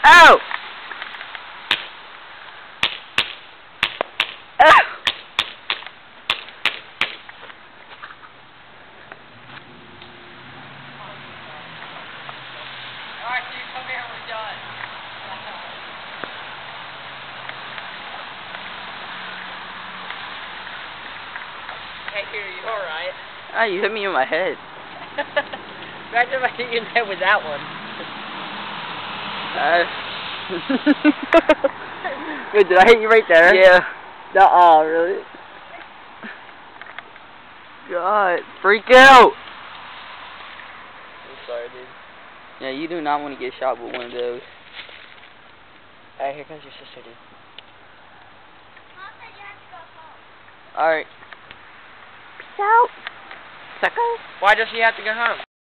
Ow! Ow! Alright, so you come here and we're done. Hey, here, you alright? Ah, you hit me in my head. Imagine if I hit you in the head with that one. Wait, did I hit you right there? Yeah. Nuh-uh, really? God, freak out! I'm sorry, dude. Yeah, you do not want to get shot with one of those. Alright, here comes your sister, dude. Alright. Peace out. Sucker. Why does she have to go home?